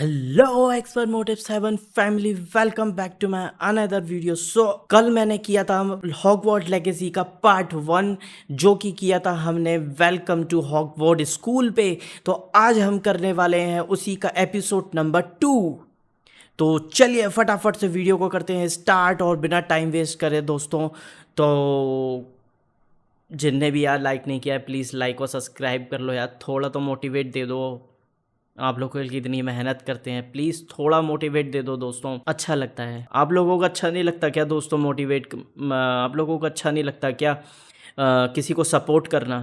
Hello expert motive 7 family, welcome back to my another video. So कल मैंने किया था हॉगवर्ट लेगेसी का पार्ट 1 जो कि किया था हमने वेलकम टू हॉगवर्ट स्कूल पे। तो आज हम करने वाले हैं उसी का एपिसोड नंबर 2। तो चलिए फटाफट से वीडियो को करते हैं स्टार्ट और बिना टाइम वेस्ट करे दोस्तों। तो जिनने भी यार लाइक नहीं किया है प्लीज़ लाइक और सब्सक्राइब कर लो यार, थोड़ा तो मोटिवेट दे दो। आप लोग के लिए इतनी मेहनत करते हैं, प्लीज़ थोड़ा मोटिवेट दे दो दोस्तों, अच्छा लगता है। आप लोगों को अच्छा नहीं लगता क्या दोस्तों मोटिवेट? आप लोगों को अच्छा नहीं लगता क्या किसी को सपोर्ट करना?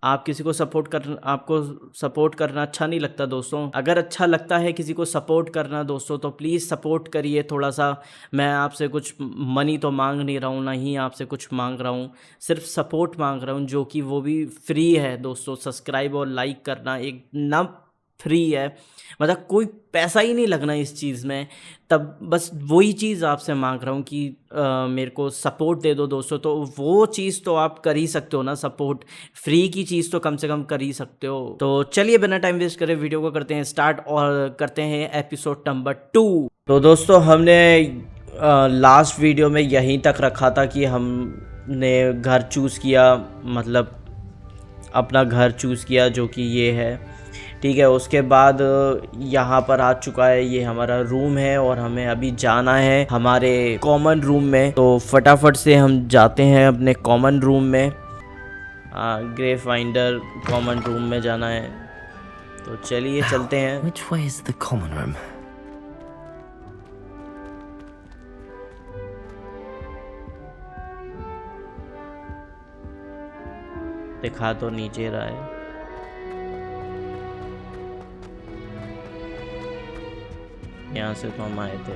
आप किसी को सपोर्ट कर आपको सपोर्ट करना अच्छा नहीं लगता दोस्तों? अगर अच्छा लगता है किसी को सपोर्ट करना दोस्तों तो प्लीज़ सपोर्ट करिए थोड़ा सा। मैं आपसे कुछ मनी तो मांग नहीं रहा हूँ, ना ही आपसे कुछ मांग रहा हूँ, सिर्फ सपोर्ट मांग रहा हूँ जो कि वो भी फ्री है दोस्तों। सब्सक्राइब और लाइक करना एक ना फ्री है, मतलब कोई पैसा ही नहीं लगना इस चीज़ में। तब बस वही चीज़ आपसे मांग रहा हूँ कि मेरे को सपोर्ट दे दो दोस्तों। तो वो चीज़ तो आप कर ही सकते हो ना, सपोर्ट फ्री की चीज़ तो कम से कम कर ही सकते हो। तो चलिए बिना टाइम वेस्ट करे वीडियो को करते हैं स्टार्ट और करते हैं एपिसोड नंबर 2। तो दोस्तों हमने लास्ट वीडियो में यहीं तक रखा था कि हमने घर चूज़ किया, मतलब अपना घर चूज़ किया जो कि ये है, ठीक है। उसके बाद यहाँ पर आ चुका है, ये हमारा रूम है और हमें अभी जाना है हमारे कॉमन रूम में। तो फटाफट से हम जाते हैं अपने कॉमन रूम में। ग्रे फाइंडर कॉमन रूम में जाना है, तो चलिए चलते हैं। Which way is the common room? दिखा तो नीचे रहा है, यहाँ से तो हम आए थे।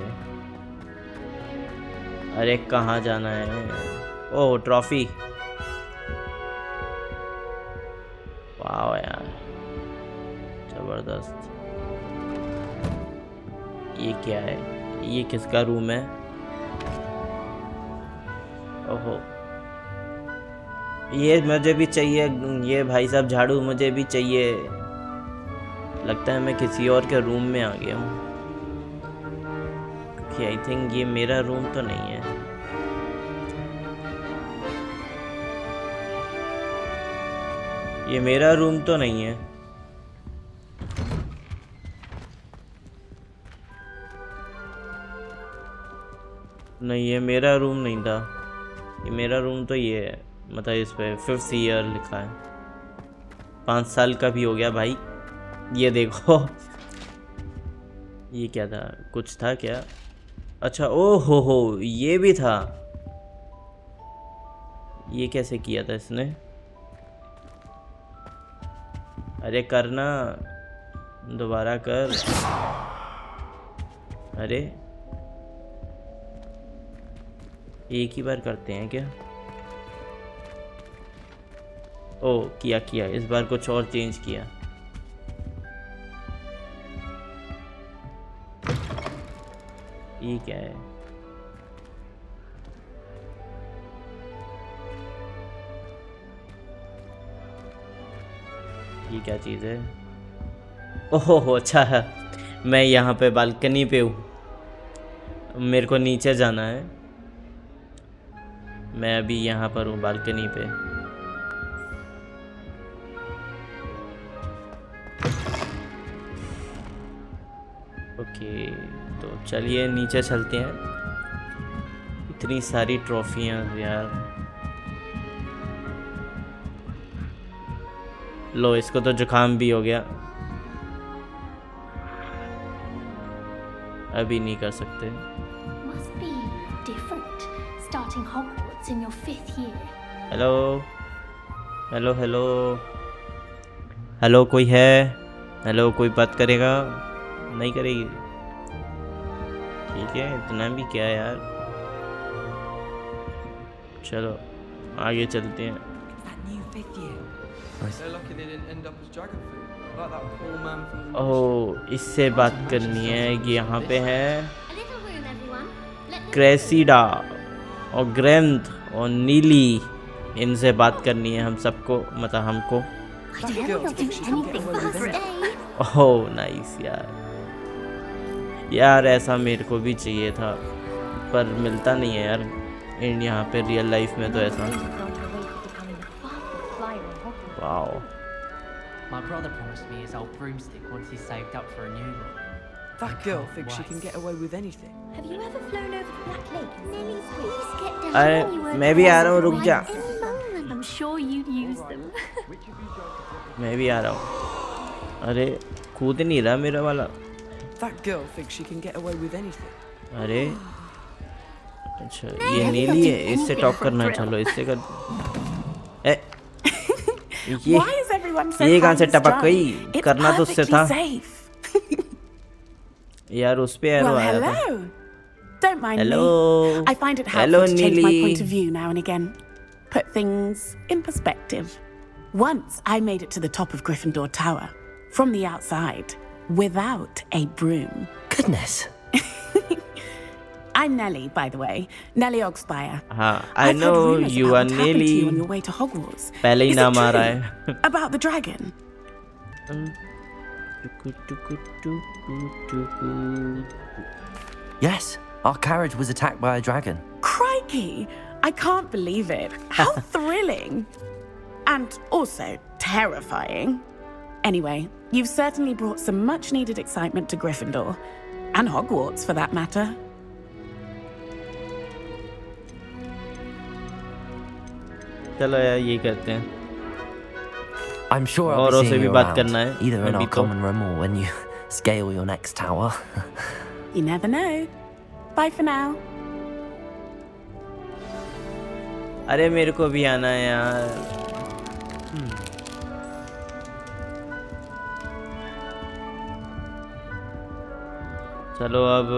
अरे कहाँ जाना है? ओह ट्रॉफी, वाह यार जबरदस्त। ये क्या है? ये किसका रूम है? ओहो, ये मुझे भी चाहिए। ये भाई साहब झाड़ू मुझे भी चाहिए। लगता है मैं किसी और के रूम में आ गया हूँ, क्योंकि आई थिंक ये मेरा रूम तो नहीं है। ये मेरा रूम तो नहीं है। नहीं, ये मेरा रूम नहीं था। ये मेरा रूम तो ये है, मतलब इस पे 5th ईयर लिखा है। 5 साल का भी हो गया भाई। ये देखो ये क्या था? कुछ था क्या? अच्छा, ओ हो ये भी था। ये कैसे किया था इसने? अरे करना, दोबारा कर। अरे एक ही बार करते हैं क्या? ओ किया, इस बार कुछ और चेंज किया। ये क्या है? ये क्या चीज़ है? ओहो अच्छा है, मैं यहाँ पे बालकनी पे हूँ, मेरे को नीचे जाना है। मैं अभी यहाँ पर हूँ बालकनी पे। ओके तो चलिए नीचे चलते हैं। इतनी सारी ट्रॉफियाँ यार। लो इसको तो जुकाम भी हो गया, अभी नहीं कर सकते। Must be different starting Hogwarts in your 5th year. Hello hello hello hello, कोई है? हेलो, कोई बात करेगा? नहीं करेगी? ठीक है, इतना भी क्या यार। चलो आगे चलते हैं। ओह इससे बात करनी है कि यहाँ पे है क्रेसिडा और ग्रेंथ और नीली, इनसे बात करनी है हम सबको, मतलब हमको। ओह नाइस यार, यार ऐसा मेरे को भी चाहिए था पर मिलता नहीं है यार यहाँ पे रियल लाइफ में तो ऐसा। Wow. My brother promised me his old broomstick once he's saved up for a new one. That girl thinks she can get away with anything. Have you ever flown over the Black Lake? Nelly, please get down. अरे मैं भी आ रहा हूँ, रुक जा। Any moment, I'm sure you'd use them. मैं भी आ रहा हूँ। अरे कूद नहीं रहा मेरा वाला। That girl thinks she can get away with anything. अरे अच्छा ये नीली है, इससे टॉप करना है, चलो इससे कर। ए ये कहाँ से टपक गई? करना तो उससे था यार, उस पे एरो आया था। Don't mind Hello. me. I find it Hello, helpful to change my Neely. point of view now and again. Put things in perspective. Once I made it to the top of Gryffindor Tower from the outside without a broom. Goodness. I'm Nelly, by the way. Nelly Ogspire. हाँ, I I've heard know rumors you about are what happened to you Nelly. on your way to Hogwarts. पहले ही Is it नाम आ रहा true? है। About the dragon. Yes, our carriage was attacked by a dragon. Crikey! I can't believe it. How thrilling! And also terrifying. Anyway, you've certainly brought some much-needed excitement to Gryffindor. And Hogwarts, for that matter. चलो यार ये करते हैं। I'm sure I'll औरों be से seeing भी you बात around, करना है, either in अभी our तो। common room or when you scale your next tower. You never know. Bye for now. अरे मेरे को भी आना है यार। चलो अब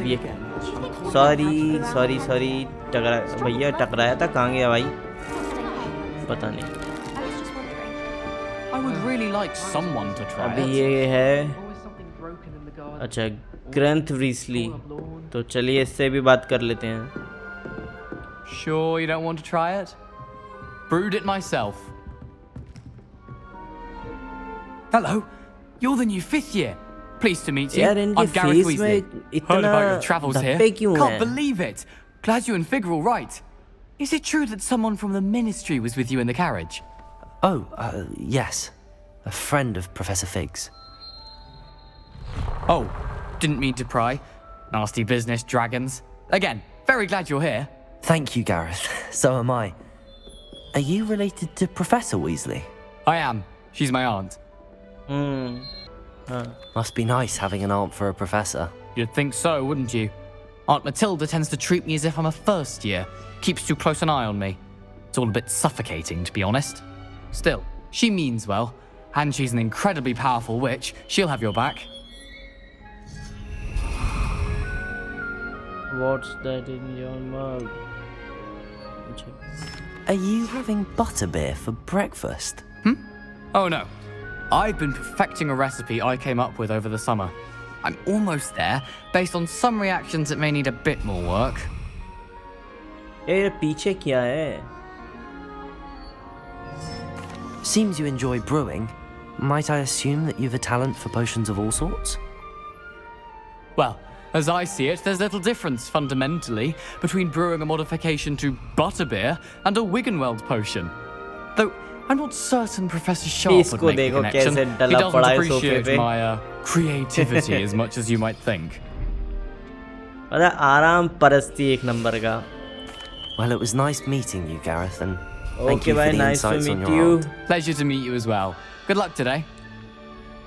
ये क्या? सॉरी टकरा भैया, टकराया था, कहाँ गया भाई? पता नहीं। I would really like someone to try अभी it. ये है Always something broken in the garden. अच्छा ग्रंथ व्रीसली, तो चलिए इससे भी बात कर लेते हैं। Sure you don't want to try it? Brewed it myself. Hello, you're the new 5th year. Pleased to meet you. यार इनके I'm Gareth फेस में Weasley. इतना Heard about your travels here. धब्बे क्यों Can't हैं? believe it. Glad you and Fig are all right. Is it true that someone from the ministry was with you in the carriage? Oh, yes. A friend of Professor Fig's. Oh, didn't mean to pry. Nasty business, dragons. Again, very glad you're here. Thank you, Gareth. So am I. Are you related to Professor Weasley? I am. She's my aunt. Must be nice having an aunt for a professor. You'd think so, wouldn't you? Aunt Matilda tends to treat me as if I'm a first year. Keeps too close an eye on me. It's all a bit suffocating, to be honest. Still, she means well. And she's an incredibly powerful witch. She'll have your back. What's that in your mug? Are you having butterbeer for breakfast? Oh no. I've been perfecting a recipe I came up with over the summer. I'm almost there, based on some reactions that may need a bit more work. ये पीछे क्या है? Seems you enjoy brewing. Might I assume that you've a talent for potions of all sorts? Well, as I see it, there's little difference, fundamentally, between brewing a modification to butterbeer and a Wiggenweld potion. Though, I'm not certain Professor Sharp would इसको make the देखो connection. कैसे He डला doesn't पड़ा है सोफे appreciate पे। my creativity as much as you might think. अरे आराम परस्ती एक नंबर का। Well, it was nice meeting you, Gareth, and thank Okay you for भाई, the nice to insights on meet your you. art. Pleasure to meet you as well. Good luck today.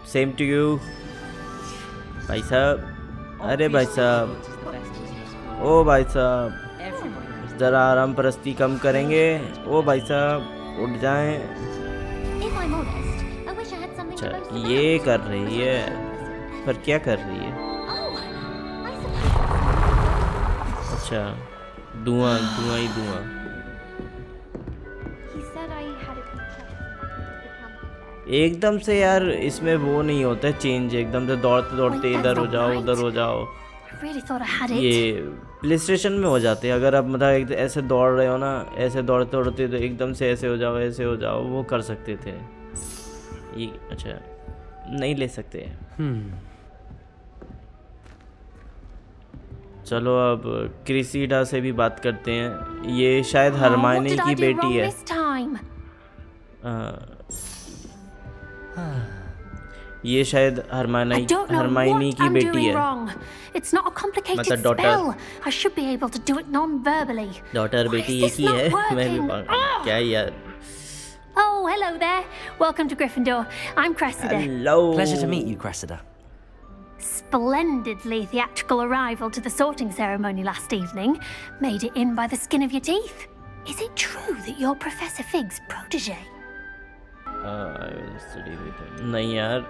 Same to you. भाई साहब, अरे भाई साहब, ओ भाई साहब, जरा आराम परस्ती कम करेंगे। ओ भाई साहब, उठ जाएं। If I'm honest, I wish I had something to boast अच्छा about. ये कर रही है, पर क्या कर रही है? Oh, I suppose. अच्छा धुआं ही धुआं। He said I had a confession to become. एकदम से यार इसमें वो नहीं होता है चेंज, एकदम से दौड़ते दौड़ते Wait, इधर that's हो not जाओ right. उधर हो जाओ। I really thought I had it. ये प्ले स्टेशन में हो जाते हैं, अगर आप मतलब ऐसे दौड़ रहे हो ना, ऐसे दौड़ते दौड़ते तो एकदम से ऐसे हो जाओ, वो कर सकते थे। ये अच्छा नहीं ले सकते। चलो अब क्रिसिडा से भी बात करते हैं। ये शायद Oh, what Hermione did I की do बेटी wrong है। this time? ये शायद I don't know Hermione what की I'm बेटी doing है। wrong. It's not a complicated मतलब daughter। spell. I should be able to do it non-verbally. Daughter Why बेटी is एक this ही not है। मैं भी working? क्या यार। Oh, hello there. Welcome to Gryffindor. I'm Cressida. Hello. Pleasure to meet you, Cressida. Splendidly theatrical arrival to the sorting ceremony last evening. Made it in by the skin of your teeth. Is it true that you're Professor Fig's protege? I will study with him। नहीं यार,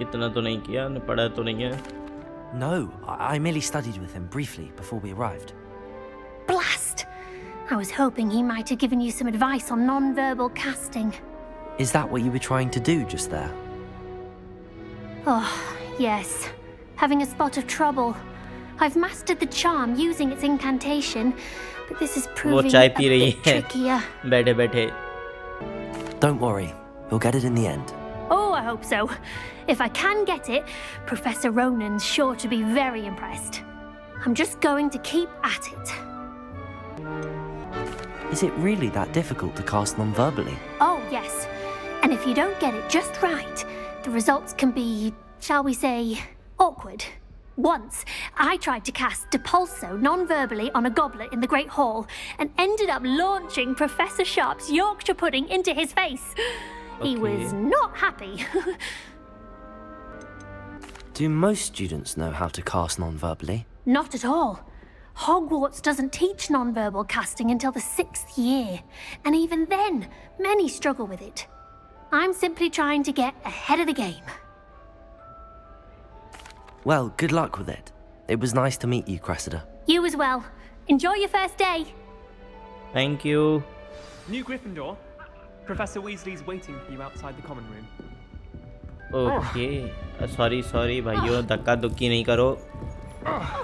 इतना तो नहीं किया, ने पढ़ा तो नहीं है। No, I merely studied with him briefly before we arrived. Blast! I was hoping he might have given you some advice on non-verbal casting. Is that what you were trying to do just there? Oh, yes. Having a spot of trouble. I've mastered the charm using its incantation, but this is वो proving चाय a P रही bit है trickier. बैठे बैठे। Don't worry, you'll get it in the end. Oh, I hope so. If I can get it, Professor Ronan's sure to be very impressed. I'm just going to keep at it. Is it really that difficult to cast non-verbally? Oh, yes. And if you don't get it just right, the results can be, shall we say, awkward. Once, I tried to cast Depulso non-verbally on a goblet in the Great Hall and ended up launching Professor Sharp's Yorkshire pudding into his face. He was not happy. Do most students know how to cast non-verbally? Not at all. Hogwarts doesn't teach non-verbal casting until the 6th year, and even then, many struggle with it. I'm simply trying to get ahead of the game. Well, good luck with it. It was nice to meet you, Cressida. You as well. Enjoy your first day. Thank you। New Gryffindor. Professor Weasley's waiting for you outside the common room. Okay sorry भाइयों, धक्का धुक्की नहीं करो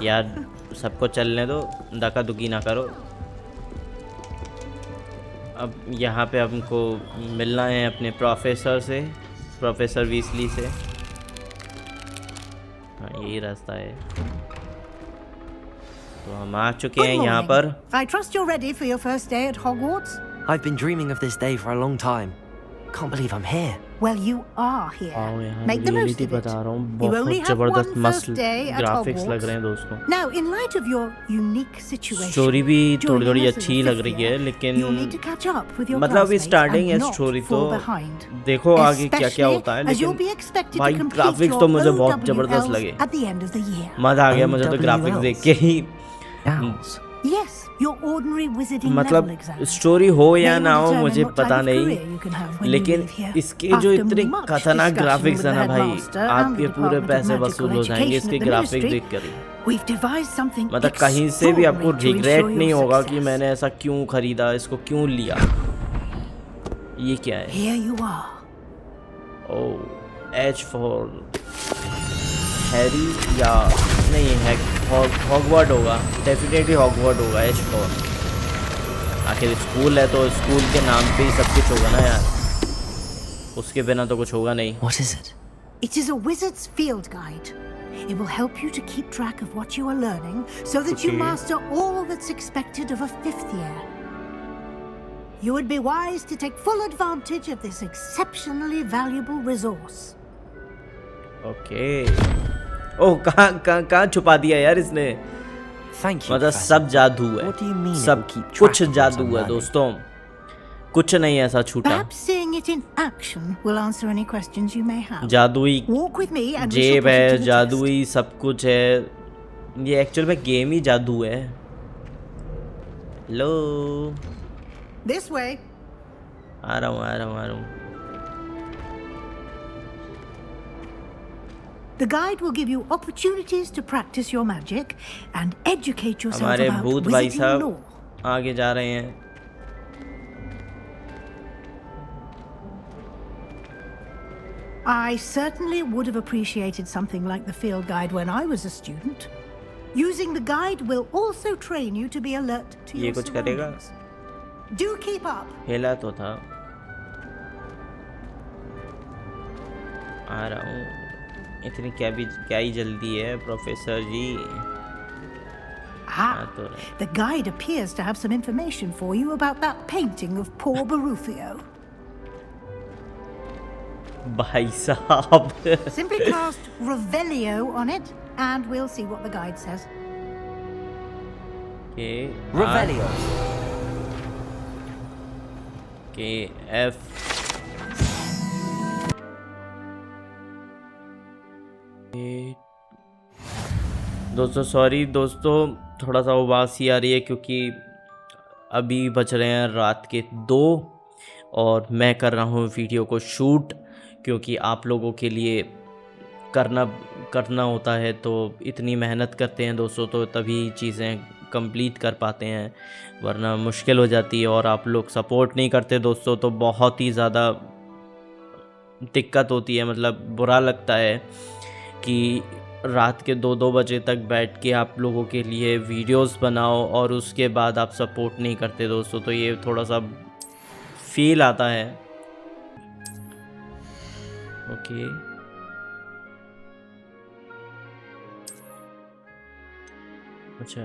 यार, सबको चलने दो, धक्का धुक्की ना करो। अब यहाँ पे हमको मिलना है अपने प्रोफेसर से, प्रोफेसर वीसली से। हाँ यही रास्ता है, तो हम आ चुके हैं यहाँ पर। I trust you're ready for your first day at Hogwarts? I've been dreaming of this day for a long time. Can't believe I'm here. Well, you are here. Make the most of it. बता रहा हूँ, You only बहुत have जबरदस्त one मस्त first day at graphics लग Hogwarts. रहे हैं दोस्तों। Now, in light of your unique situation, story भी joining थोड़ी us as a अच्छी लग fifth रही है, year, लेकिन you'll need to catch up with your मतलब अभी classmates स्टार्टिंग है and not स्टोरी तो fall behind. देखो आगे क्या क्या होता है, As you'll be लेकिन expected भाई to complete ग्राफिक्स your तो मुझे बहुत जबरदस्त OWLs लगे। at the end of the year. मजा आ गया मुझे तो ग्राफिक्स देख के ही। Owls. Yes, your ordinary wizarding मतलब level exam. स्टोरी हो या They ना will हो determine मुझे what पता type of नहीं, career you can have when you लेकिन leave here. इसके जो After इतने much खतरनाक discussion ग्राफिक्स with है the ना भाई, headmaster and आपके the पूरे Department of पैसे Magical वसूल हो जाएंगे Education इसके at the ग्राफिक्स Ministry, देख कर ही। We've devised something मतलब कहीं से भी आपको extraordinary to रिग्रेट ensure नहीं your होगा कि success. मैंने ऐसा क्यों खरीदा, इसको क्यों लिया। ये क्या है? Here you are. Oh H for Harry या नहीं है, हॉगवर्ट होगा, डेफिनेटली हॉगवर्ट होगा। एच फॉर आखिर स्कूल है तो स्कूल के नाम पे ही सब कुछ होगा ना यार, उसके बिना तो कुछ होगा नहीं। What is it? It is a wizard's field guide. It will help you to keep track of what you are learning so that you Okay. master all that's expected of a fifth year. You would be wise to take full advantage of this exceptionally valuable resource. Okay oh कहाँ छुपा दिया यार इसने। Thank you. मतलब Professor. सब जादू है, What do you mean it सब will keep track कुछ of what जादू I'm है learning? दोस्तों, कुछ नहीं ऐसा छूटा। Perhaps seeing it in action will answer any questions you may have. जादुई Walk with me and we shall जेब put it है, to the जादुई सब कुछ है, ये एक्चुअल में गेम ही जादू है। लो test. This way. आ रहा हूँ। The guide will give you opportunities to practice your magic and educate yourself हमारे about भूत भाई wizarding साहब law. आगे जा रहे हैं। I certainly would have appreciated something like the field guide when I was a student. Using the guide will also train you to be alert to ये your कुछ करेगा? surroundings. Do keep up. खेला तो था, आ रहा हूँ। इतनी क्या ही जल्दी है professor ji. The guide appears to have some information for you about that painting of poor Barufio. भाई साहब Simply cast Revelio on it, and we'll see what the guide says. के Revelio. के F दोस्तों सॉरी दोस्तों, थोड़ा सा उबासी आ रही है क्योंकि अभी बज रहे हैं रात के 2 और मैं कर रहा हूँ वीडियो को शूट, क्योंकि आप लोगों के लिए करना होता है, तो इतनी मेहनत करते हैं दोस्तों तो तभी चीज़ें कंप्लीट कर पाते हैं, वरना मुश्किल हो जाती है। और आप लोग सपोर्ट नहीं करते दोस्तों तो बहुत ही ज़्यादा दिक्कत होती है, मतलब बुरा लगता है कि रात के 2-2 बजे तक बैठ के आप लोगों के लिए वीडियोस बनाओ और उसके बाद आप सपोर्ट नहीं करते दोस्तों, तो ये थोड़ा सा फील आता है। ओके अच्छा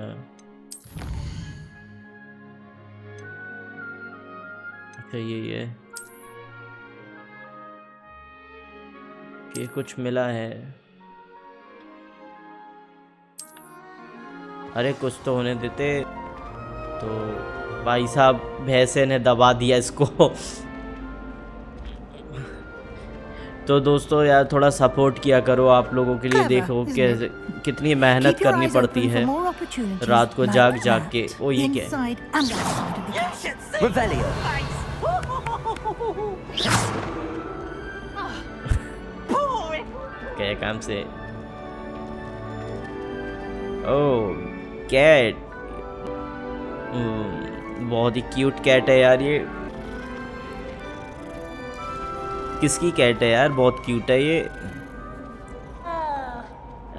ये कि कुछ मिला है। अरे कुछ तो होने देते। तो भाई साहब भैंसे ने दबा दिया इसको तो दोस्तों यार थोड़ा सपोर्ट किया करो, आप लोगों के लिए देखो कैसे कितनी मेहनत करनी पड़ती है रात को जाग के। ओ ये क्या है? क्या काम से? ओह कैट, बहुत ही क्यूट कैट है यार ये। किसकी कैट है यार? बहुत क्यूट है ये।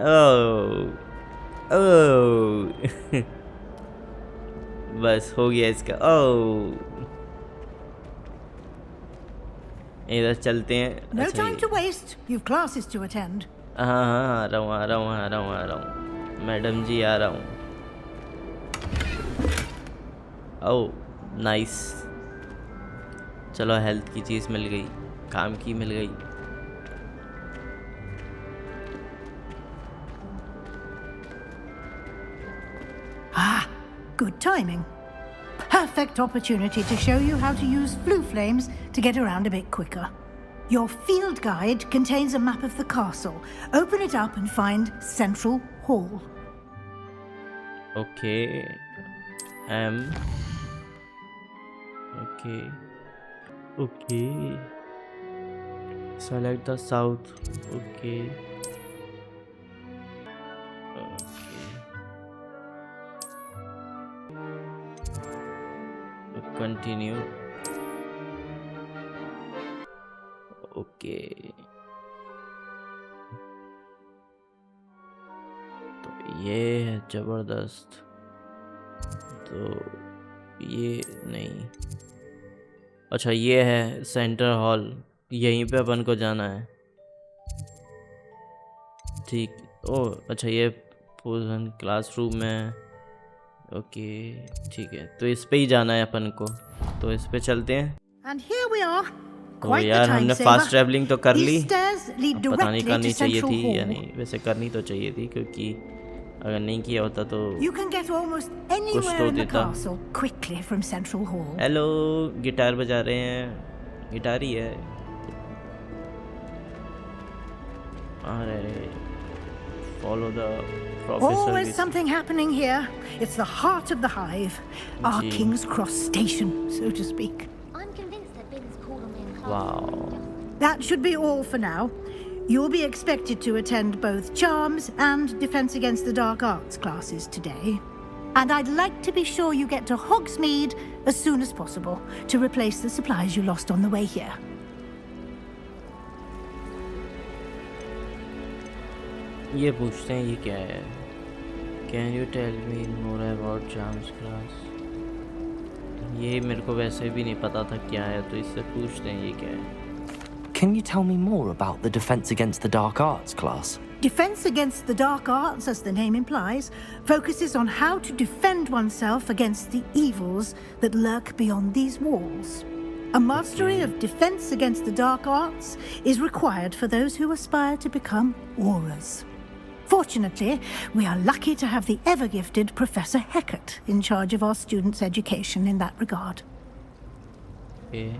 ओह बस हो गया इसका। ओह इधर चलते हैं। No time to waste. You've classes to attend. हाँ आ रहा हूँ मैडम जी, आ रहा हूँ। ओह नाइस, चलो हेल्थ की चीज़ मिल गई, काम की मिल गई। Good timing. Perfect opportunity to show you how to use flue flames to get around a bit quicker. Your field guide contains a map of the castle. Open it up and find Central Hall. Okay. Okay. Select the south. Okay. Continue. Okay. तो ये है जबरदस्त, तो ये नहीं। अच्छा ये है सेंटर हॉल, यहीं पे अपन को जाना है। ठीक, ओ अच्छा ये पोजन क्लासरूम है। ओके ठीक है, तो इस पे ही जाना है अपन को, तो इस पे चलते हैं। And here we are. तो यार हमने फास्ट ट्रैवलिंग तो कर ली, पता नहीं करनी चाहिए थी या नहीं, वैसे करनी तो चाहिए थी क्योंकि अगर नहीं किया होता तो कुछ तो देता। हेलो, गिटार बजा रहे हैं, गिटार ही है। अरे follow the professor. Always something happening here. It's the heart of the hive, our King's Cross station, so to speak. I'm convinced that Ben's called on me in class. Wow. That should be all for now. You'll be expected to attend both Charms and Defense Against the Dark Arts classes today. And I'd like to be sure you get to Hogsmeade as soon as possible to replace the supplies you lost on the way here. ये पूछते हैं ये क्या है? Can you tell me more about Charms class? ये मेरे को वैसे भी नहीं पता था क्या है, तो इससे पूछते हैं ये क्या है। Can you tell me more about the Defense Against the Dark Arts class? Defense Against the Dark Arts, as the name implies, focuses on how to defend oneself against the evils that lurk beyond these walls. A mastery of Defense Against the Dark Arts is required for those who aspire to become auras. Fortunately, we are lucky to have the ever-gifted Professor Heckert in charge of our students' education in that regard. Okay.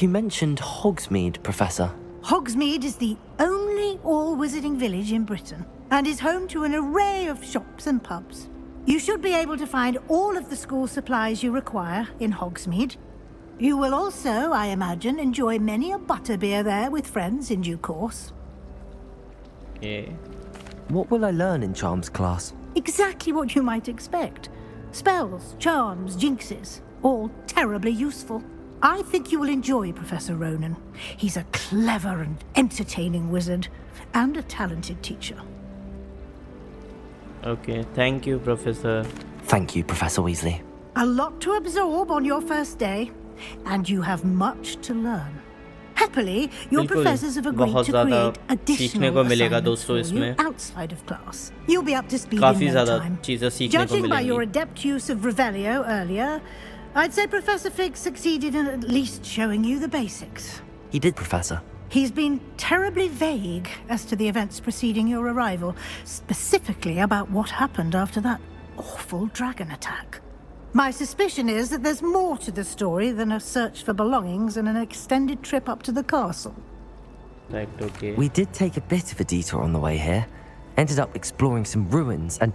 You mentioned Hogsmeade, Professor. Hogsmeade is the only all-wizarding village in Britain and is home to an array of shops and pubs. You should be able to find all of the school supplies you require in Hogsmeade. You will also, I imagine, enjoy many a butterbeer there with friends in due course. Okay. What will I learn in Charms class? Exactly what you might expect. Spells, charms, jinxes, all terribly useful. I think you will enjoy Professor Ronan. He's a clever and entertaining wizard, and a talented teacher. Okay, thank you, Professor. Thank you, Professor Weasley. A lot to absorb on your first day, and you have much to learn. Happily, your बिल्कुल, professors have agreed बहुत to ज़्यादा create additional सीखने को मिलेगा assignments दोस्तों for you इसमें। outside of class. You'll be up to speed काफी in no ज़्यादा time. चीज़ें सीखने को Judging by your मिलेंगी। adept use of Revelio earlier, I'd say Professor Fig succeeded in at least showing you the basics. He did, Professor. He's been terribly vague as to the events preceding your arrival, specifically about what happened after that awful dragon attack. My suspicion is that there's more to the story than a search for belongings and an extended trip up to the castle. Right, okay. We did take a bit of a detour on the way here. Ended up exploring some ruins and...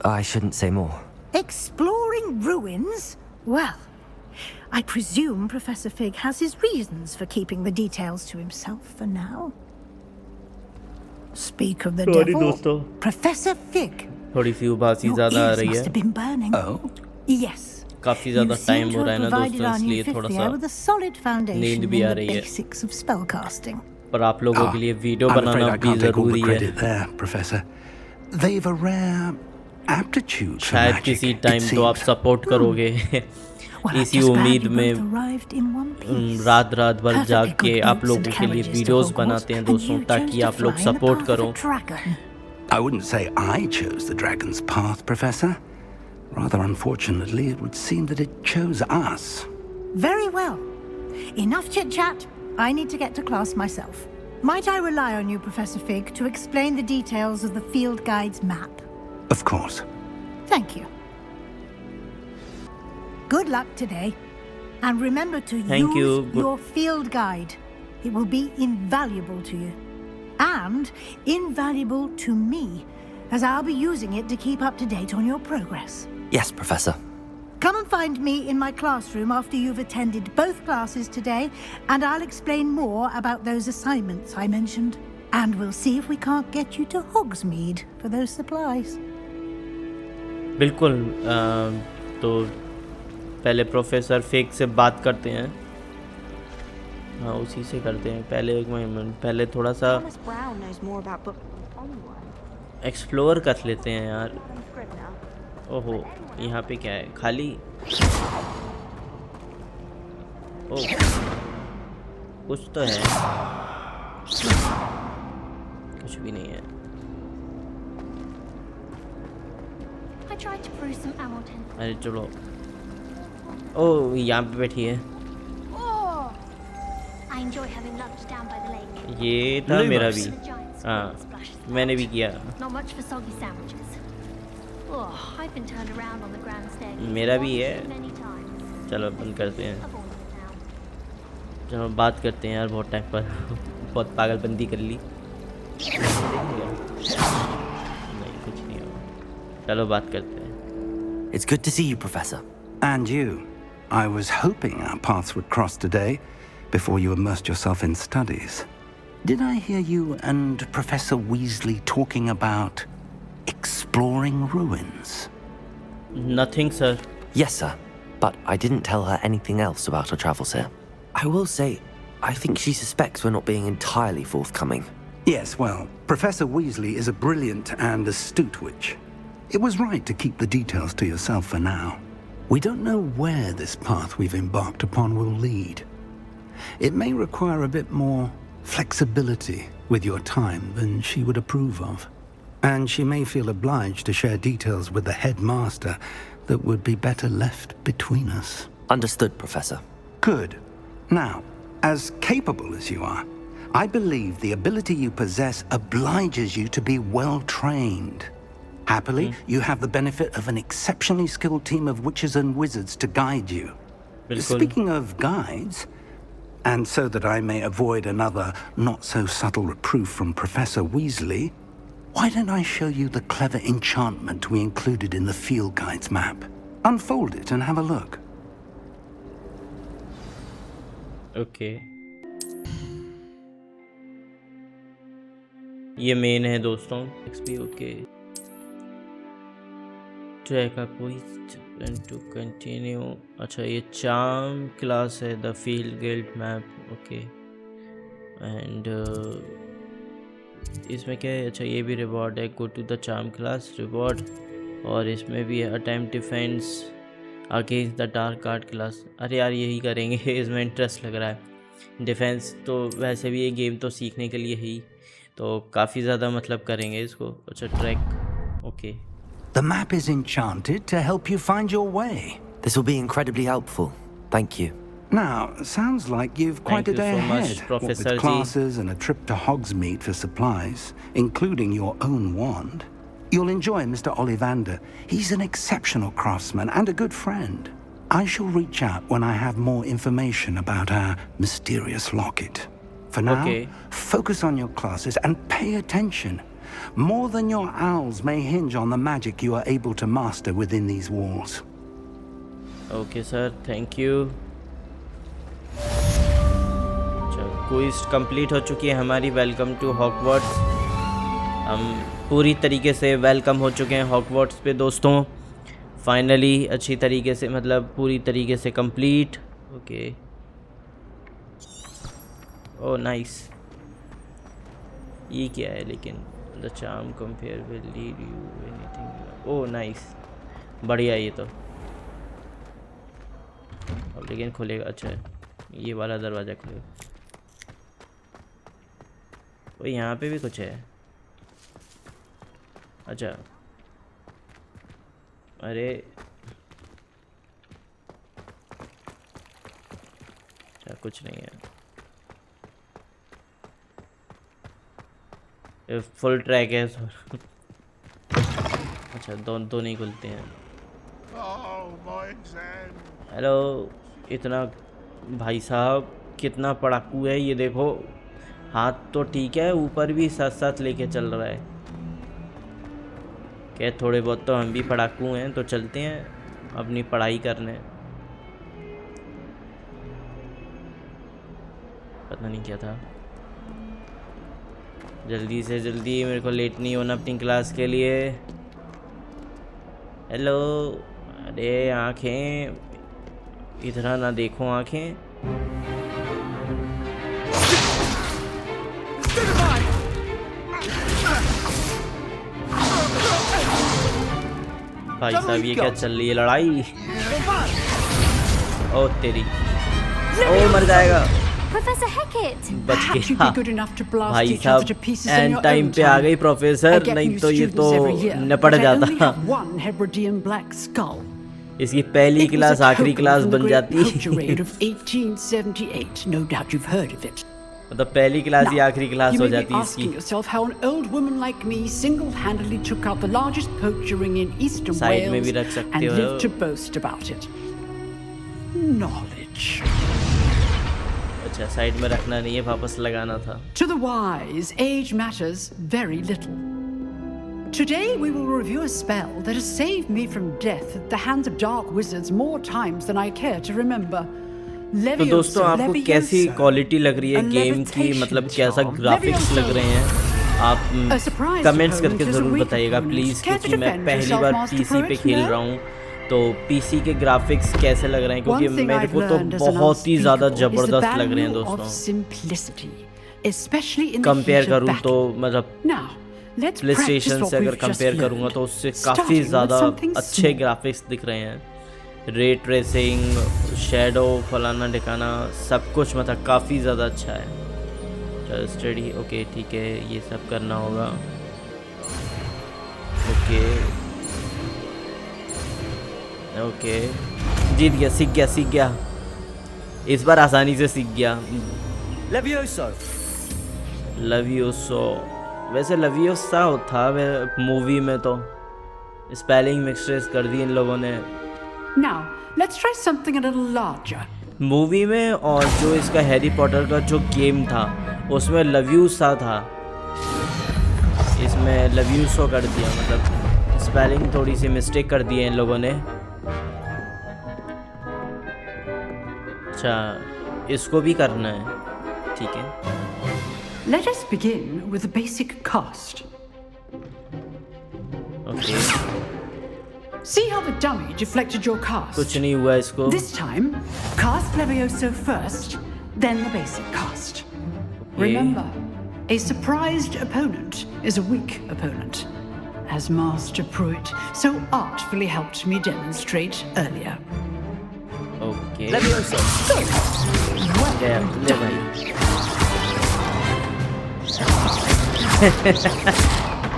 I shouldn't say more. Exploring ruins? Well, I presume Professor Fig has his reasons for keeping the details to himself for now. Speak of the Sorry, devil, दोस्तों। Professor Fig. थोड़ी सी उबासी Your ज़्यादा आ ears रही must है। have been burning. Oh? Yes. काफी ज़्यादा You seem time to हो रहा have है ना provided दोस्तों, our new इसलिए fifth थोड़ा year सा with a solid foundation नींद in भी आ the रही है। basics of spellcasting. पर आप लोगों के लिए video I'm afraid banana I भी can't take all the ज़रूरी है। credit there, Professor. They've a rare aptitude for शायद magic, किसी it टाइम तो आप seems. सपोर्ट करोगे Well, I'm इसी just glad उम्मीद you में both arrived in one piece. रात भर Perfectly जाग के good आप routes लोगों and के लिए carriages to वीडियोस Hogwarts, बनाते हैं and दोस्तों, you chose ताकि to आप लोग fly in the support path of करो। a dragon. I wouldn't say I chose the dragon's path, Professor. Rather unfortunately, it would seem that it chose us. Very well. Enough chit-chat. I need to get to class myself. Might I rely on you, Professor Fig, to explain the details of the field guide's map? Of course. Thank you. Good luck today. And remember to Thank you. use your field guide. It will be invaluable to you. And invaluable to me, as I'll be using it to keep up to date on your progress. Yes, Professor. Come and find me in my classroom after you've attended both classes today, and I'll explain more about those assignments I mentioned. And we'll see if we can't get you to Hogsmeade for those supplies. बिल्कुल तो पहले professor fake से बात करते हैं। हाँ, उसी से करते हैं। पहले थोड़ा सा एक्सप्लोर कर लेते हैं यार। ओहो, यहाँ पे क्या है? खाली। ओह, कुछ तो है। कुछ भी नहीं है। अरे चलो। ओह, यहाँ पे बैठी है। ये था मेरा भी। हाँ, मैंने भी किया। मेरा भी है। चलो बंद करते हैं। चलो बात करते हैं यार, बहुत टाइम पर बहुत पागलबंदी कर ली। नहीं, कुछ नहीं होगा। चलो बात करते हैं। It's good to see you, Professor. And you. I was hoping our paths would cross today before you immersed yourself in studies. Did I hear you and Professor Weasley talking about exploring ruins? Nothing, sir. Yes, sir. But I didn't tell her anything else about our travels here. I will say, I think she suspects we're not being entirely forthcoming. Yes, well, Professor Weasley is a brilliant and astute witch. It was right to keep the details to yourself for now. We don't know where this path we've embarked upon will lead. It may require a bit more flexibility with your time than she would approve of. And she may feel obliged to share details with the headmaster that would be better left between us. Understood, Professor. Good. Now, as capable as you are, I believe the ability you possess obliges you to be well trained. Happily, you have the benefit of an exceptionally skilled team of witches and wizards to guide you. Speaking of guides, and so that I may avoid another not-so-subtle reproof from Professor Weasley, why don't I show you the clever enchantment we included in the field guide's map? Unfold it and have a look. Okay. ये main है दोस्तों। XP okay. Track का कोई to continue. अच्छा ये charm class है, the field guild map. Okay and इसमें क्या है? अच्छा ये भी रिवॉर्ड है, go to the charm class reward. और इसमें भी है attempt defence against the dark art class. अरे यार यही करेंगे, इसमें इंटरेस्ट लग रहा है। डिफेंस तो वैसे भी ये गेम तो सीखने के लिए ही, तो काफ़ी ज़्यादा मतलब करेंगे इसको। अच्छा track okay. The map is enchanted to help you find your way. This will be incredibly helpful. Thank you. Now, sounds like you've quite a day ahead. What with classes and a trip to Hogsmeade for supplies, including your own wand. You'll enjoy Mr. Ollivander. He's an exceptional craftsman and a good friend. I shall reach out when I have more information about our mysterious locket. For now, focus on your classes and pay attention. More than your owls may hinge on the magic you are able to master within these walls. Okay, sir. Thank you. Quiz complete हो चुकी है हमारी। Welcome to Hogwarts. हम पूरी तरीके से welcome हो चुके हैं हॉगवर्ट्स पे दोस्तों। फाइनली अच्छी तरीके से, मतलब पूरी तरीके से कंप्लीट। Okay oh nice. ये क्या है लेकिन? The charm compare will lead you anything. Oh nice, बढ़िया ये तो। अब लेकिन खुलेगा। अच्छा ये वाला दरवाज़ा खुलेगा। ओ यहाँ पे भी कुछ है। अच्छा अरे अच्छा कुछ नहीं है। फुल ट्रैक है। अच्छा दो नहीं खुलते हैं। हेलो, इतना भाई साहब कितना पड़ाकू है ये देखो। हाथ तो ठीक है, ऊपर भी साथ साथ लेके चल रहा है। क्या थोड़े बहुत तो हम भी पड़ाकू हैं, तो चलते हैं अपनी पढ़ाई करने। पता नहीं क्या था। जल्दी से जल्दी, मेरे को लेट नहीं होना अपनी क्लास के लिए। हेलो, अरे आँखें इधर ना देखो, आँखें। भाई साहब ये क्या चल रही है लड़ाई? ओ तेरी, ओ मर जाएगा। बच गया भाई साहब, एंड टाइम पे आ गई प्रोफेसर, नहीं तो ये तो निपट जाता। इसकी पहली क्लास आखिरी क्लास बन जाती। मतलब पहली क्लास ही आखिरी क्लास हो जाती है इसकी। साइड में भी रख सकते हो। अच्छा साइड में रखना नहीं है, वापस लगाना था। To the wise, age matters very little. Today we will review a spell that has saved me from death at the hands of dark wizards more times than I care to remember. तो दोस्तों आपको कैसी quality लग रही है game की, मतलब कैसा ग्राफिक्स लग रहे हैं, आप कमेंट्स करके ज़रूर बताइएगा प्लीज़, क्योंकि मैं पहली बार पीसी पे खेल रहा हूँ। तो पीसी के ग्राफिक्स कैसे लग रहे हैं, क्योंकि मेरे को तो बहुत ही ज़्यादा ज़बरदस्त लग रहे हैं दोस्तों। कंपेयर करूँ तो मतलब प्लेस्टेशन से अगर कंपेयर करूँगा तो उससे काफ़ी ज़्यादा अच्छे ग्राफिक्स दिख रहे हैं। रे ट्रेसिंग, शेडो, फलाना ढिकाना, सब कुछ मतलब काफ़ी ज़्यादा अच्छा है। चलो स्टडी, ओके ठीक है, ये सब करना होगा। ओके ओके, जीत गया, सीख गया इस बार, आसानी से सीख गया। लवियोसो, वैसे लवियोसा था मूवी में, तो स्पेलिंग मिक्सचर्स कर दी इन लोगों ने Now, let's try something a little larger. Movie में। और जो इसका हैरी पॉटर का जो गेम था उसमें लवियोसा था, इसमें लवियोसो कर दिया, मतलब स्पेलिंग थोड़ी सी मिस्टेक कर दी है इन लोगों ने। अच्छा, इसको भी करना है, ठीक है। Let us begin with the basic cast. Okay, See how the dummy deflected your cast? कुछ नहीं हुआ इसको। This time, cast Levioso first, then the basic cast. Remember, a surprised opponent is a weak opponent, as Master Pruitt so artfully helped me demonstrate earlier. Okay, Levioso. ले भाई।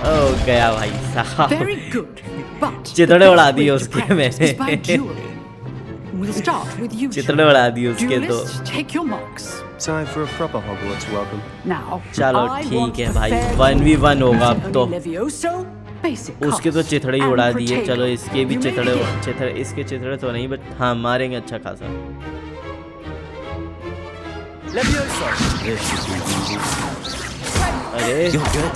ओ गया भाई साहब। Very good, but चितड़े उड़ा दिए the उसके practice is by मैंने। dueling. We'll start with you. चितड़े उड़ा दिए उसके तो। Duelists, take your marks. Time for a proper Hogwarts welcome. Now, चलो I ठीक want है the भाई, fair 1v1 होगा अब तो। only Levioso, basic उसके तो cast, चिथड़े ही and उड़ा दिए। Protego. चलो इसके भी You may चिथड़े, begin. इसके चिथड़े तो नहीं, बट हाँ मारेंगे अच्छा खासा। Levioso. This should be easy. अरे You're good.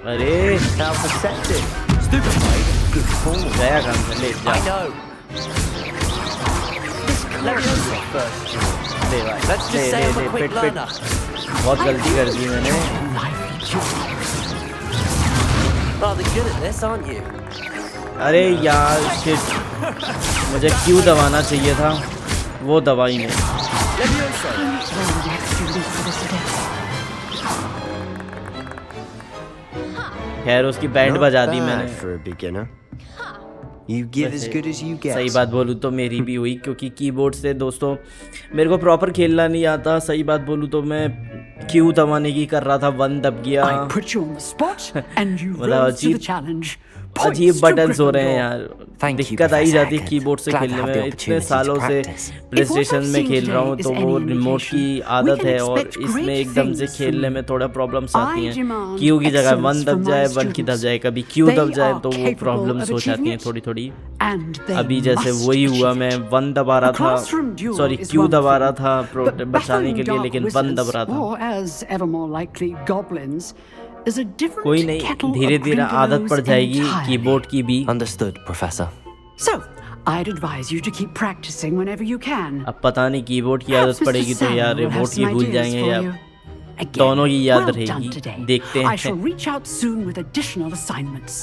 अरे How perceptive. Stupefied. Good call. गया काम से, ले जा। I know. Levioso first. ले भाई, Let's ले just say ले I'm ले, a quick pit pit. learner. बहुत गलती कर दी मैंने। Rather good at this, aren't you? अरे यार शिट, मुझे क्यों दबाना चाहिए था, वो दबा ही नहीं। Levioso. खैर उसकी बैंड Not बजा दी bad मैंने। for a beginner. You give as good as you get. सही बात बोलूँ तो मेरी भी हुई, क्योंकि कीबोर्ड से दोस्तों मेरे को प्रॉपर खेलना नहीं आता। सही बात बोलूँ तो मैं क्यू दबाने की कर रहा था, 1 दब गया। I put you on the spot and you मतलब rose to the challenge. अजीब Points to बटन्स हो रहे हैं Gryffindor. यार, Thank you, दिक्कत आई Professor जाती है Hackett. कीबोर्ड से Glad to खेलने have में। the इतने opportunity to सालों से practice. Play If what station I've में seen खेल रहा हूँ today तो is वो any रिमोट की indication, आदत we can है, और expect इसमें great एकदम से things खेलने from में थोड़ा प्रॉब्लम्स आती I हैं। demand क्यू की जगह 1 excellence दब from जाए, my 1 की दब students. जाए, कभी क्यू They दब जाए are तो वो capable प्रॉब्लम्स of हो जाती हैं achieving it, थोड़ी थोड़ी। and they अभी जैसे must वही हुआ, achieve मैं it. 1 दबा रहा A था, classroom duel sorry is Q one दबा thing, रहा था but बचाने के battling लिए, dark लेकिन 1 दब wizards, रहा था। or as ever more likely goblins, is a different कोई नहीं, kettle धीरे of धीरे आदत पड़ Grindylows जाएगी entirely. कीबोर्ड की भी। Understood, Professor. So, I'd advise you to keep practicing whenever you can. अब पता नहीं कीबोर्ड की Perhaps आदत पड़ेगी Mr. तो यार Samuel will have रिमोट की some भूल ideas जाएंगे, for या you. Again, दोनों की याद well रहेगी। done today. देखते I shall हैं। reach out soon with additional assignments.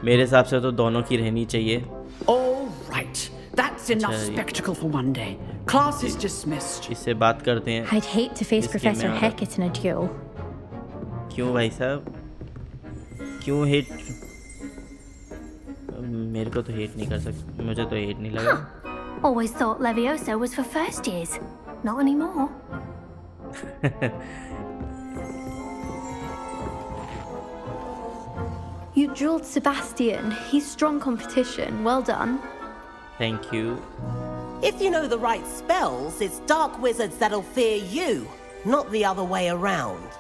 मेरे हिसाब से तो दोनों की रहनी चाहिए। All right. That's enough अच्छा, spectacle for one day. Class is dismissed. इससे बात करते हैं। I'd hate to face इसके Professor में Hackett in a duel. क्यों भाई साहब, क्यों हेट? मेरे को तो हेट नहीं कर सकते, मुझे तो हेट नहीं लगा। Always thought Levioso was for first years. Not anymore. You drilled Sebastian. He's strong competition. Well done. Thank you. If you know the right spells, it's dark wizards that'll fear you, not the other way around.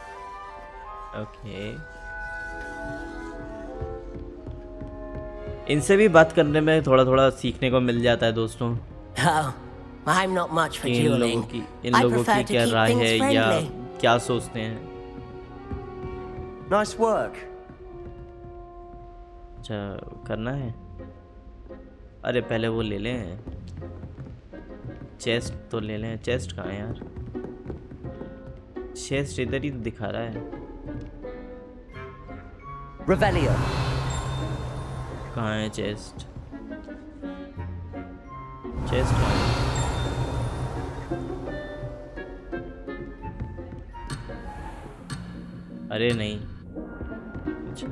Okay. इनसे भी बात करने में थोड़ा थोड़ा सीखने को मिल जाता है दोस्तों। Oh, I'm not much for in dueling. लोगों I की prefer to क्या keep राय things है या friendly. क्या सोचते हैं। Nice work. अच्छा करना है, अरे पहले वो ले लें, चेस्ट तो ले लें। चेस्ट कहाँ है यार? चेस्ट इधर ही तो दिखा रहा है। Revelio. कहाँ है चेस्ट? चेस्ट कहाँ है? अरे नहीं, अच्छा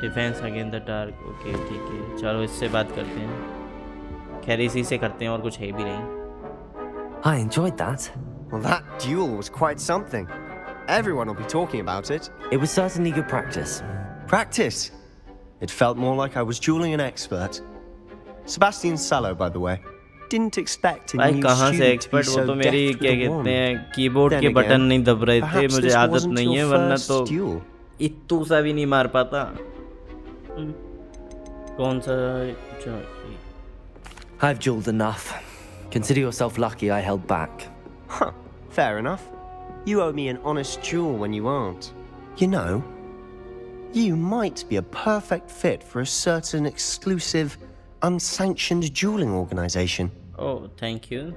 defence against the dark. Okay ठीक है, चलो इससे बात करते हैं। खैर इसी से करते हैं और कुछ है भी नहीं। I enjoyed that. Well, that duel was quite something. Everyone will be talking about it. It was certainly good practice. Practice? It felt more like I was dueling an expert. Sebastian Sallow, by the way. Didn't expect a भाई new कहाँ से student to be expert, वो so तो मेरी deft क्या with a कहते wand. हैं keyboard Then के बटन again, नहीं दब रहे थे, perhaps मुझे this आदत wasn't नहीं है, your वरना first तो duel. इत्तू सा भी नहीं मार पाता। कौन सा I've dueled enough. Consider yourself lucky I held back. Huh, fair enough. You owe me an honest duel when you aren't. You know, you might be a perfect fit for a certain exclusive, unsanctioned dueling organization. Oh, thank you.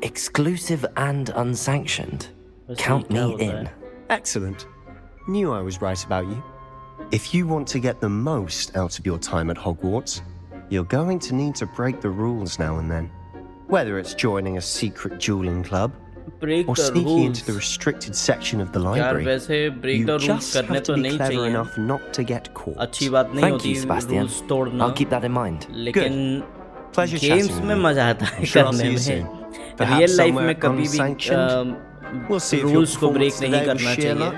Exclusive and unsanctioned. Count me in. Excellent. Knew I was right about you. If you want to get the most out of your time at Hogwarts, you're going to need to break the rules now and then. Whether it's joining a secret dueling club, break or the sneaking rules. into the restricted section of the यार library, वैसे break you the rules just करने have to तो be नहीं clever चाहिए। enough not to get caught. अच्छी बात नहीं Thank होती you, Sebastian. rules तोड़ना। I'll keep that in mind. लेकिन Pleasure गेम्स chatting में with you. मजा आता है I'm sure I'll करने see you में। soon. Perhaps real life somewhere में कभी भी unsanctioned. We'll see if your rules को ब्रेक performance नहीं today was करना sheer चाहिए। luck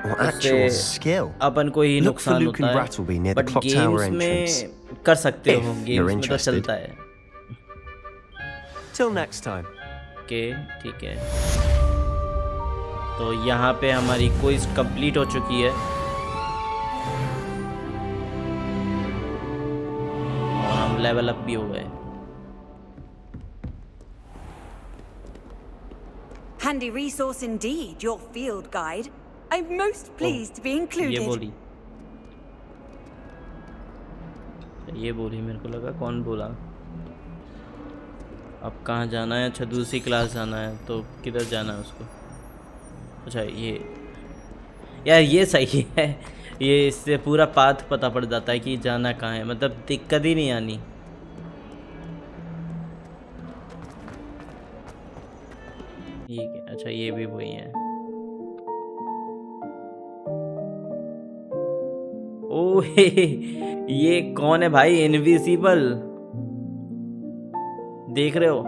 or actual skill. अपन को ही Look for नुकसान Luke and होता है। Brattleby near the but clock tower games entrance. में कर सकते हो, If गेम्स you're में तो interested. चलता है। Till next time. ओके ठीक है, तो यहाँ पे हमारी क्विज कंप्लीट हो चुकी है और हम लेवल अप भी हो गए। Handy resource indeed, your field guide. I'm most pleased to be ये included. बोली, ये बोली, मेरे को लगा कौन बोला। अब कहाँ जाना है? अच्छा दूसरी क्लास जाना है, तो किधर जाना है उसको? अच्छा ये यार ये सही है, ये इससे पूरा पाथ पता पड़ जाता है कि जाना कहाँ है, मतलब दिक्कत ही नहीं आनी। ठीक है, अच्छा ये भी वही है। ओह ये कौन है भाई? इनविजिबल, देख रहे हो?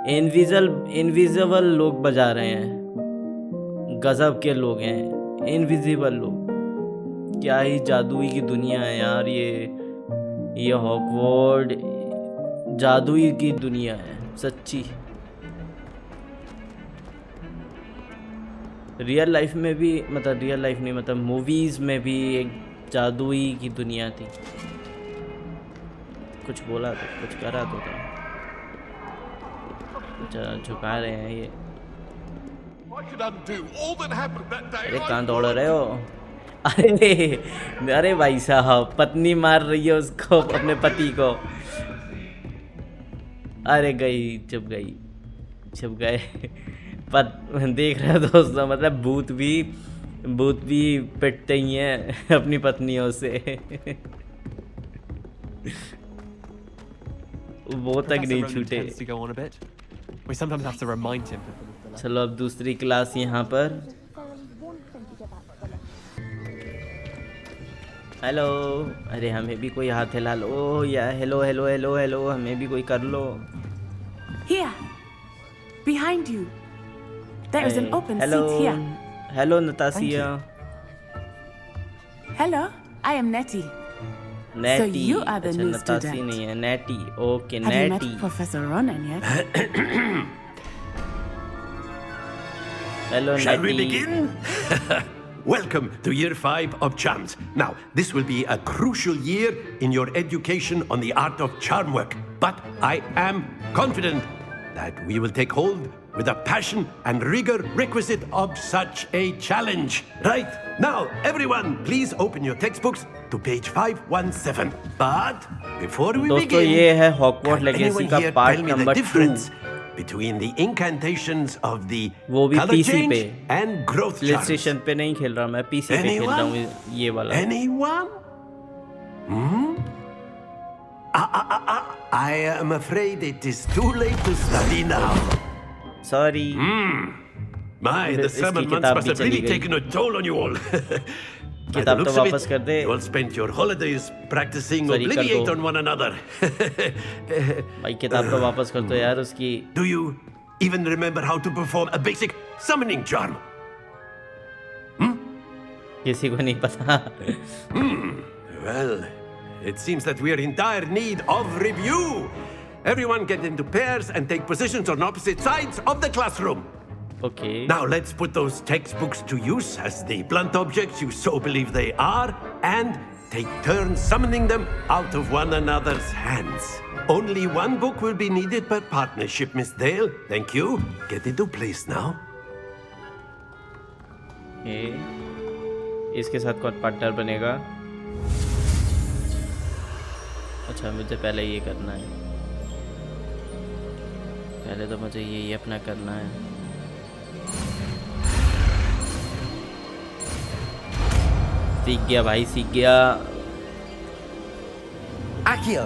इनविजिबल लोग बजा रहे हैं, गजब के लोग हैं इनविजिबल लोग। क्या ही जादुई की दुनिया है यार, ये हॉगवर्ट जादुई की दुनिया है सच्ची। रियल लाइफ में भी, मतलब रियल लाइफ नहीं, मतलब मूवीज में भी एक जादुई की दुनिया थी। कुछ बोला तो, कुछ करा तो था, झुका रहे हैं ये। अरे कहाँ दौड़ रहे हो? अरे भाई साहब, पत्नी मार रही है उसको, अपने पति को। अरे गई, छुप गई, छुप गए। देख रहे हो दोस्तों, मतलब भूत भी पिटते ही हैं अपनी पत्नियों से। वो तक नहीं छूटे। चलो अब दूसरी क्लास यहाँ पर। हेलो, अरे हमें भी कोई हाथ हिला लो या हेलो हेलो हेलो हेलो, हमें भी कोई कर लो। Here, behind you. There is an open hello. seat here. Hello, Natasha. Hello, I am Nettie. Nettie. So you are the new Natasha student. नहीं है, Nettie. Okay, Have you Nettie. met Professor Ronan yet? Hello, Shall Nettie. we begin? Welcome to Year 5 of Charms. Now, this will be a crucial year in your education on the art of charm work. But I am confident that we will take hold with the passion and rigor requisite of such a challenge. Right, now everyone, please open your textbooks to page 517. But before we दोस्तों begin, ये है Hogwarts can legacy anyone का here part tell me the number 2। difference between the incantations of the वो भी color PC change पे, and growth play charms? Station पे नहीं खेल रहा मैं, पीसी पे खेल रहा हूँ ये वाला। Anyone? Hmm? I am afraid it is too late to study now. Sorry. My, the इसकी summer months किताब must भी have चली really गई। taken a toll on you all. By the किताब तो looks of वापस कर it, they. you all spent your holidays practicing Sorry, कर Obliviate दो। on one another. भाई किताब तो वापस कर दो यार उसकी। Do you even remember how to perform a basic summoning charm? किसी को नहीं पता। Well, it seems that we are in dire need of review. Everyone get into pairs and take positions on opposite sides of the classroom. Okay. Now let's put those textbooks to use as the blunt objects you so believe they are, and take turns summoning them out of one another's hands. Only one book will be needed per partnership, Miss Dale. Thank you. Get into place now. Okay. इसके साथ कौन partner बनेगा? अच्छा मुझे पहले ये करना है। पहले तो मुझे ये अपना करना है। सीख गया भाई, सीख गया। Accio.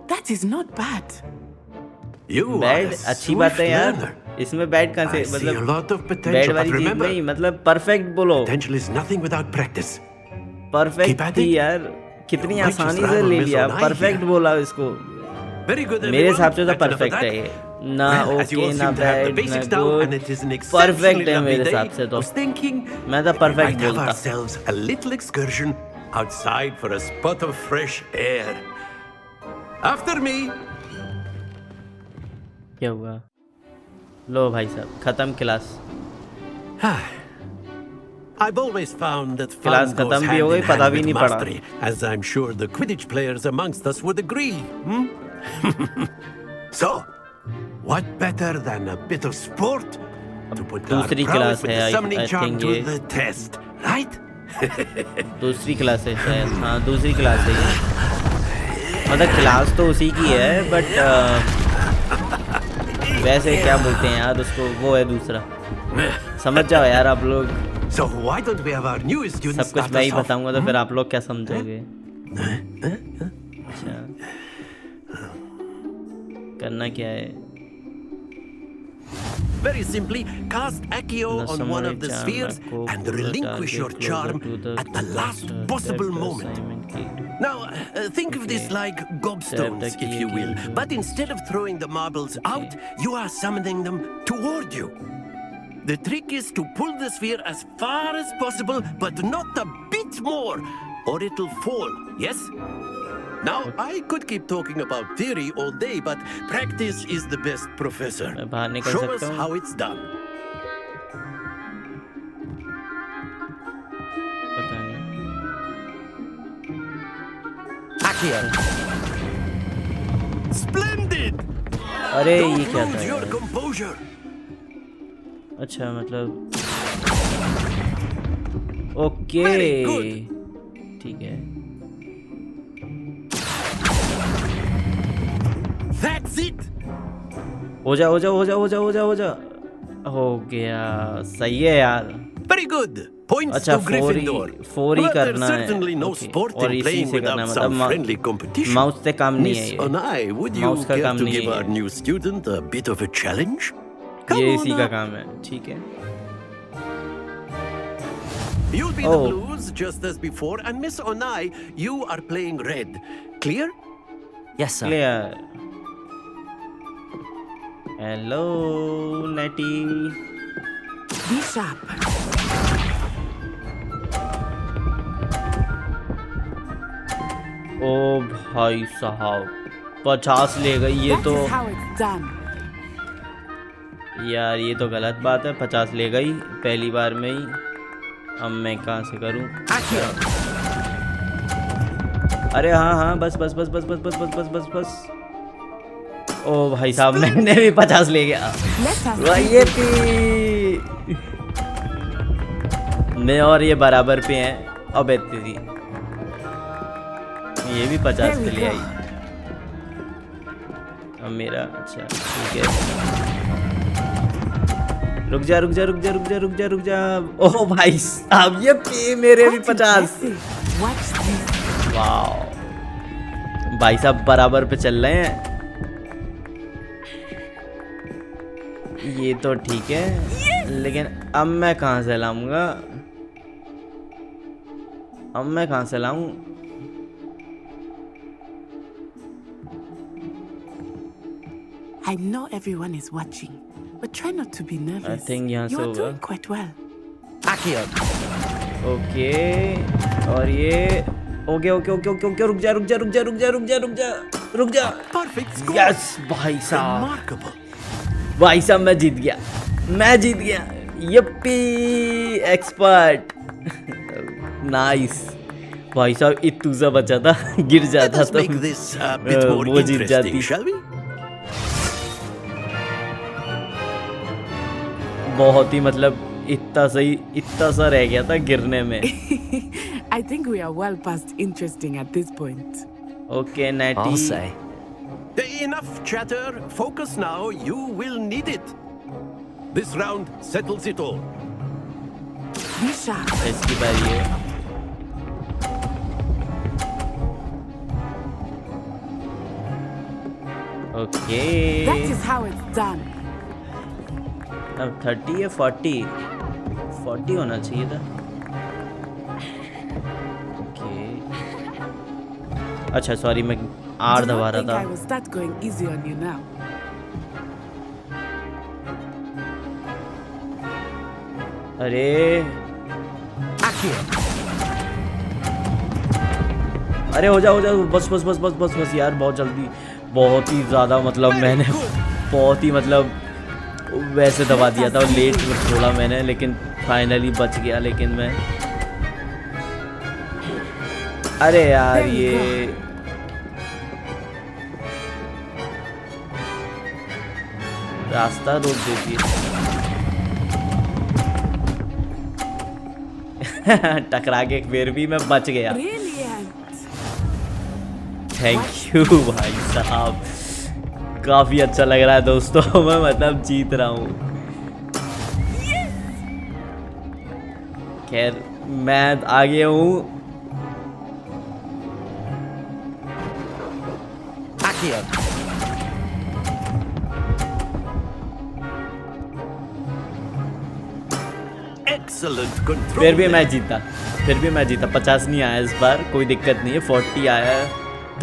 That is not bad. You bad अच्छी बात है यार। इसमें बैड कहाँ से मतलब बैड वाली चीज नहीं, मतलब परफेक्ट बोलो। Potential is nothing without practice. Perfect थी यार, कितनी आसानी से ले लिया। परफेक्ट बोला इसको। मेरे हिसाब से तो परफेक्ट है ये। ना ओके ना बैड ना गुड, परफेक्ट है मेरे हिसाब से तो। मैं तो परफेक्ट बोलता। A little excursion outside for a spot of fresh air. After me. क्या हुआ? लो भाई साहब, खत्म class. I've always found that class fun goes खत्म भी हो hand गई, in पता hand भी with नहीं पड़ा। mastery, as I'm sure the Quidditch players amongst us would agree. So, what better than a bit of sport to put our दूसरी prowess class with है, the summoning I charm think to ये। the test, right? दूसरी class है शायद। हाँ दूसरी class है ये। मतलब क्लास तो उसी की है, बट वैसे क्या बोलते हैं यार उसको, वो है दूसरा। समझ जाओ यार आप लोग। So why don't we have our newest students सब कुछ start मैं ही us off? बताऊंगा तो फिर आप लोग क्या समझोगे? अच्छा करना क्या है? Very simply, cast Accio on one of the spheres and relinquish your charm at the last possible moment. Now, think of this like gobstones, if you will. But instead of throwing the marbles out, you are summoning them toward you. The trick is to pull the sphere as far as possible, but not a bit more, or it'll fall, yes? Now, I could keep talking about theory all day, but practice is the best professor. Show us how it's done. Accio. Splendid! अरे ये Don't क्या lose था your यार? composure. अच्छा मतलब okay ठीक है। That's it. हो जा हो जा हो जा हो जा हो जा हो जा हो गया। सही है यार। Very good. Points अच्छा to Gryffindor. Four he But there's करना है। certainly no Okay. sport और in इसी playing से करना है, without some मतलब friendly competition. माउस से काम नहीं है Miss ये। Onai, would you माउस का care काम to नहीं give है our ये। new student a bit of a challenge? Come ये on इसी का up. काम है, ठीक है। You'll be the blues just as before, and Miss Onai, you are playing red. Clear? Yes, sir. Clear. Hello, Netty. Be sharp. ओ भाई साहब 50 ले गई ये That तो। is how it's done. यार ये तो गलत बात है, 50 ले गई पहली बार में ही। अब मैं कहाँ से करूँ? अरे हाँ हाँ बस बस बस बस बस बस बस बस बस बस। ओ भाई साहब मैंने भी 50 ले गया। ये थी मैं और ये बराबर पे हैं। अब तेरी ये भी 50 पे ले आई। अब मेरा अच्छा ठीक है। रुक जा रुक जा रुक जा रुक जा रुक जा रुक जा। ओह भाई साहब ये पे मेरे भी 50। वाह भाई साहब बराबर पे चल रहे हैं। ये तो ठीक है, लेकिन अब मैं कहाँ से लाऊंगा? अब मैं कहाँ से लाऊं? I know everyone is watching, but try not to be nervous. I think यहाँ से You are होगा। doing quite well. Accio. Okay, और ये okay okay okay okay okay, रुक जा रुक जा रुक जा रुक जा रुक जा रुक जा रुक जा। Perfect. यस भाई साहब, Remarkable. भाई साहब मैं जीत गया, मैं जीत गया। Yuppie, expert. नाइस भाई साहब, इतू सा बचा था, गिर जाता तो Make this a bit more वो जीत जाती। interesting, shall we? बहुत ही मतलब इतना सा रह गया था गिरने में। I think we are well past interesting at this point. Okay natty, I'll say. Enough chatter. Focus now. You will need it. This round settles it all. Be sharp. इसकी बारी है। Okay, That is how it's done. अब 30 है, 40 होना चाहिए था। Okay, अच्छा sorry, मैं आर Do दबा not रहा think I था। will start going easy on you now. अरे अरे हो जा बस बस बस बस बस बस यार, बहुत जल्दी, बहुत ही ज़्यादा, मतलब मैंने बहुत ही मतलब वैसे दबा दिया था, लेट छोड़ा मैंने, लेकिन फाइनली बच गया। लेकिन मैं, अरे यार ये रास्ता रोक देती है। टकरा के फिर भी मैं बच गया। थैंक यू भाई साहब, काफी अच्छा लग रहा है दोस्तों, मैं मतलब जीत रहा हूँ। खैर मैं आगे हूँ। Excellent control. फिर भी मैं जीता, 50 नहीं आया इस बार, कोई दिक्कत नहीं है। 40 आया,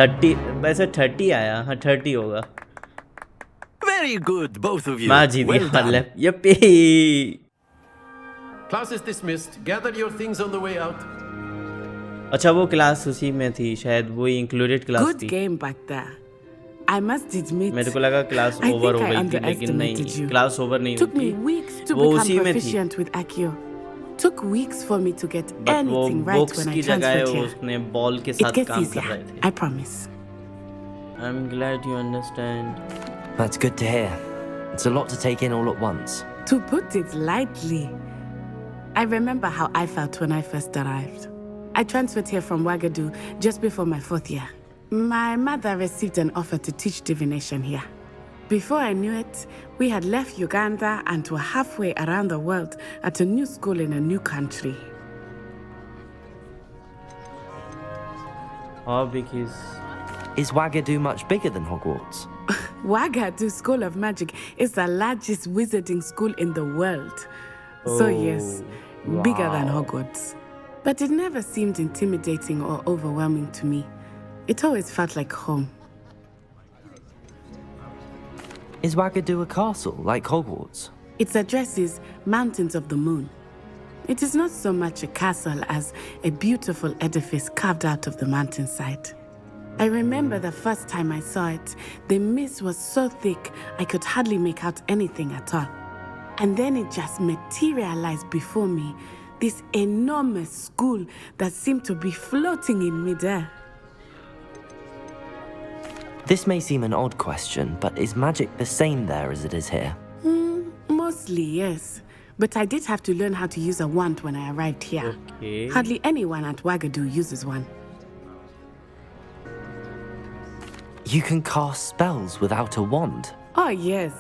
30, वैसे 30 आया, हाँ 30 होगा। Very good, both of you. मैं जीत Well गया। done. Yuppie. Class is dismissed. Gather your things on the way out. अच्छा वो क्लास उसी में थी शायद, वो इंक्लूडेड क्लास Good थी। game back there. I must admit. मेरे को लगा क्लास I ओवर think हो I गई थी, लेकिन नहीं, underestimated you. क्लास ओवर नहीं Took me हुई थी। weeks to वो become उसी में थी, proficient with Accio. Took weeks for me to get but वो anything right books when I की जगह transferred here. उसने बॉल के It साथ gets काम कर easier. रहे थे। I promise. I'm glad you understand. That's good to hear. It's a lot to take in all at once. To put it lightly, I remember how I felt when I first arrived. I transferred here from Wagadu just before my 4th year. My mother received an offer to teach divination here. Before I knew it, we had left Uganda and were halfway around the world at a new school in a new country. How big is... Is Wagadu much bigger than Hogwarts? Wagadu School of Magic is the largest wizarding school in the world. So yes, bigger than Hogwarts. But it never seemed intimidating or overwhelming to me. It always felt like home. Is Wagadu a castle like Hogwarts? Its address is Mountains of the Moon. It is not so much a castle as a beautiful edifice carved out of the mountainside. I remember the first time I saw it, the mist was so thick I could hardly make out anything at all. And then it just materialized before me, this enormous school that seemed to be floating in midair. This may seem an odd question, but is magic the same there as it is here? Mostly, yes. But I did have to learn how to use a wand when I arrived here. Okay. Hardly anyone at Wagadu uses one. You can cast spells without a wand? Oh, yes.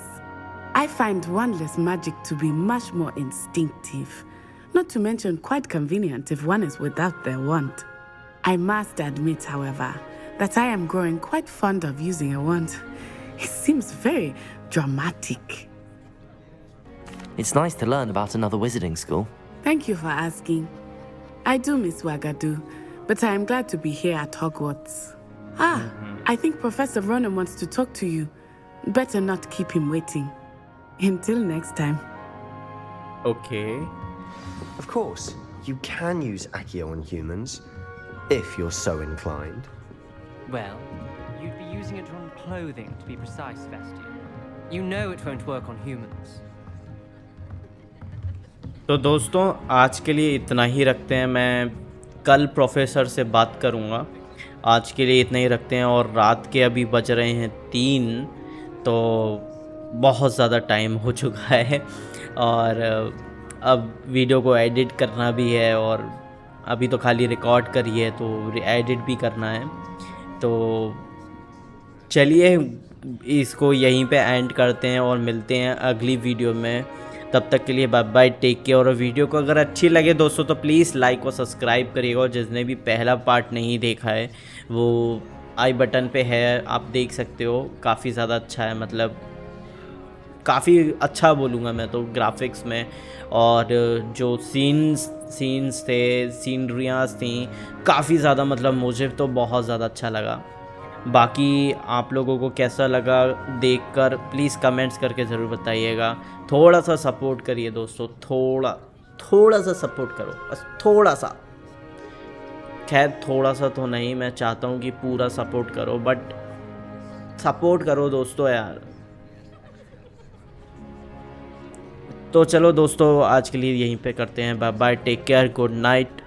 I find wandless magic to be much more instinctive. Not to mention quite convenient if one is without their wand. I must admit, however, that I am growing quite fond of using a wand. It seems very dramatic. It's nice to learn about another wizarding school. Thank you for asking. I do miss Wagadu, but I am glad to be here at Hogwarts. I think Professor Ronan wants to talk to you. Better not keep him waiting. Until next time. Okay. Of course, you can use Accio on humans, if you're so inclined. Well, you'd be using it on clothing, to be precise, Sebastian. You know it won't work on humans. तो दोस्तों आज के लिए इतना ही रखते हैं। मैं कल प्रोफेसर से बात करूँगा। आज के लिए इतना ही रखते हैं। और रात के अभी बज रहे हैं 3, तो बहुत ज़्यादा टाइम हो चुका है और अब वीडियो को एडिट करना भी है और अभी तो खाली रिकॉर्ड करी है तो एडिट भी करना है। तो चलिए इसको यहीं पे एंड करते हैं और मिलते हैं अगली वीडियो में। तब तक के लिए बाय बाय, टेक केयर। और वीडियो को अगर अच्छी लगे दोस्तों तो प्लीज़ लाइक और सब्सक्राइब करिएगा। और जिसने भी पहला पार्ट नहीं देखा है वो आई बटन पे है, आप देख सकते हो। काफ़ी ज़्यादा अच्छा है, मतलब काफ़ी अच्छा बोलूँगा मैं तो ग्राफिक्स में। और जो सीन्स थे, सीनरियाँ थी, काफ़ी ज़्यादा, मतलब मुझे तो बहुत ज़्यादा अच्छा लगा। बाकी आप लोगों को कैसा लगा देखकर प्लीज़ कमेंट्स करके ज़रूर बताइएगा। थोड़ा सा सपोर्ट करिए दोस्तों, थोड़ा सा सपोर्ट करो, बस थोड़ा सा। खैर थोड़ा सा तो नहीं, मैं चाहता हूँ कि पूरा सपोर्ट करो, बट सपोर्ट करो दोस्तों यार। तो चलो दोस्तों आज के लिए यहीं पे करते हैं। Bye bye, take care, good night.